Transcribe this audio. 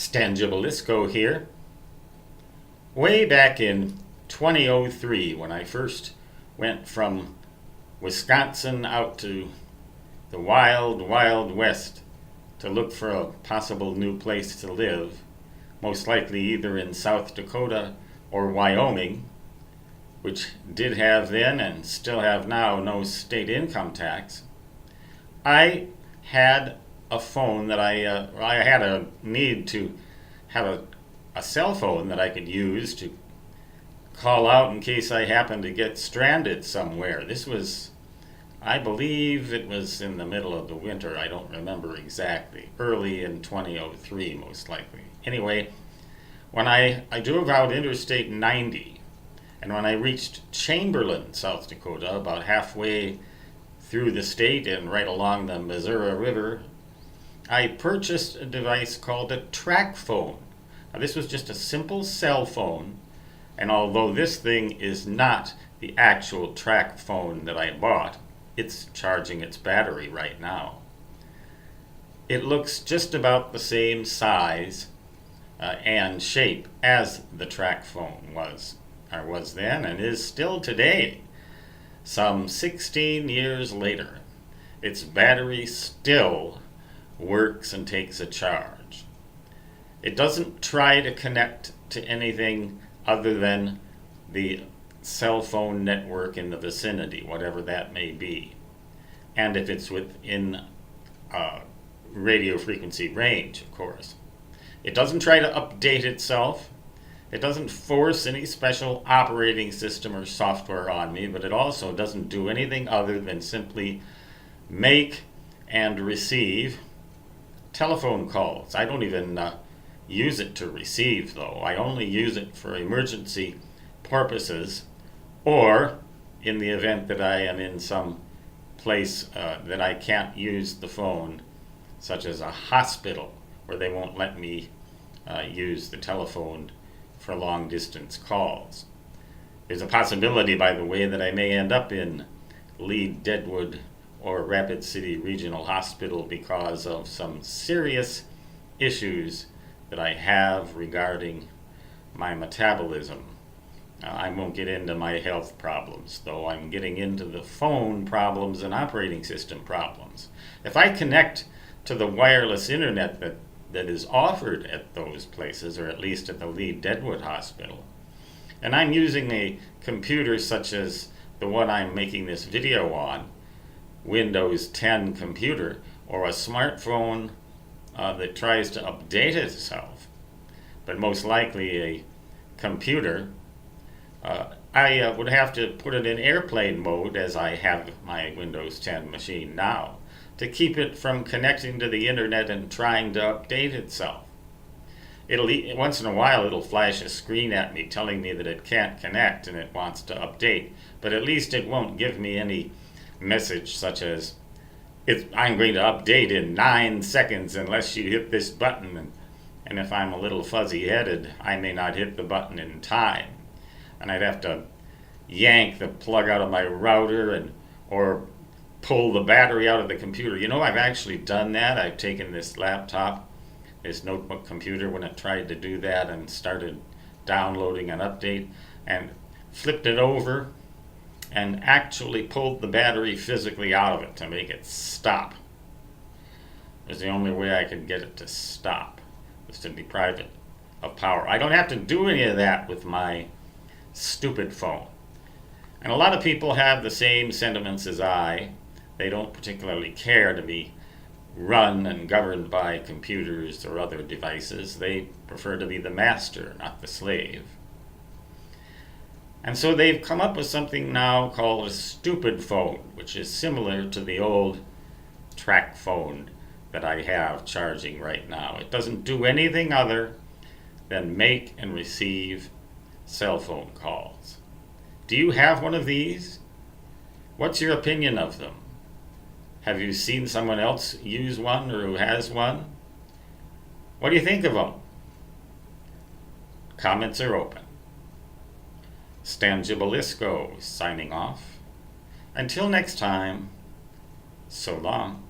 Stangibelisco here. Way back in 2003, when I first went from Wisconsin out to the wild, wild west to look for a possible new place to live, most likely either in South Dakota or Wyoming, which did have then and still have now no state income tax, I had a phone that I had a need to have a cell phone that I could use to call out in case I happened to get stranded somewhere. This was, I believe it was in the middle of the winter, I don't remember exactly, early in 2003 most likely. Anyway, when I drove out Interstate 90, and when I reached Chamberlain, South Dakota, about halfway through the state and right along the Missouri River, I purchased a device called a track phone. Now, this was just a simple cell phone, and although this thing is not the actual track phone that I bought, it's charging its battery right now. It looks just about the same size and shape as the track phone was then and is still today. Some 16 years later, its battery still works and takes a charge. It doesn't try to connect to anything other than the cell phone network in the vicinity, whatever that may be, and if it's within radio frequency range, of course. It doesn't try to update itself. It doesn't force any special operating system or software on me, but it also doesn't do anything other than simply make and receive telephone calls. I don't even use it to receive, though. I only use it for emergency purposes, or in the event that I am in some place that I can't use the phone, such as a hospital, where they won't let me use the telephone for long distance calls. There's a possibility, by the way, that I may end up in Lee, Deadwood, or Rapid City Regional Hospital because of some serious issues that I have regarding my metabolism. I won't get into my health problems, though I'm getting into the phone problems and operating system problems. If I connect to the wireless internet that is offered at those places, or at least at the Lee Deadwood Hospital, and I'm using a computer such as the one I'm making this video on, Windows 10 computer, or a smartphone that tries to update itself, but most likely a computer, I would have to put it in airplane mode, as I have my Windows 10 machine now, to keep it from connecting to the internet and trying to update itself. Once in a while it'll flash a screen at me telling me that it can't connect and it wants to update, but at least it won't give me any message such as, I'm going to update in 9 seconds unless you hit this button, and if I'm a little fuzzy-headed, I may not hit the button in time, and I'd have to yank the plug out of my router or pull the battery out of the computer. You know, I've actually done that. I've taken this laptop, this notebook computer, when it tried to do that, and started downloading an update, and flipped it over and actually pulled the battery physically out of it to make it stop. It was the only way I could get it to stop, was to deprive it of power. I don't have to do any of that with my stupid phone. And a lot of people have the same sentiments as I. They don't particularly care to be run and governed by computers or other devices. They prefer to be the master, not the slave. And so they've come up with something now called a stupid phone, which is similar to the old track phone that I have charging right now. It doesn't do anything other than make and receive cell phone calls. Do you have one of these? What's your opinion of them? Have you seen someone else use one or who has one? What do you think of them? Comments are open. Stangibelisco signing off. Until next time, so long.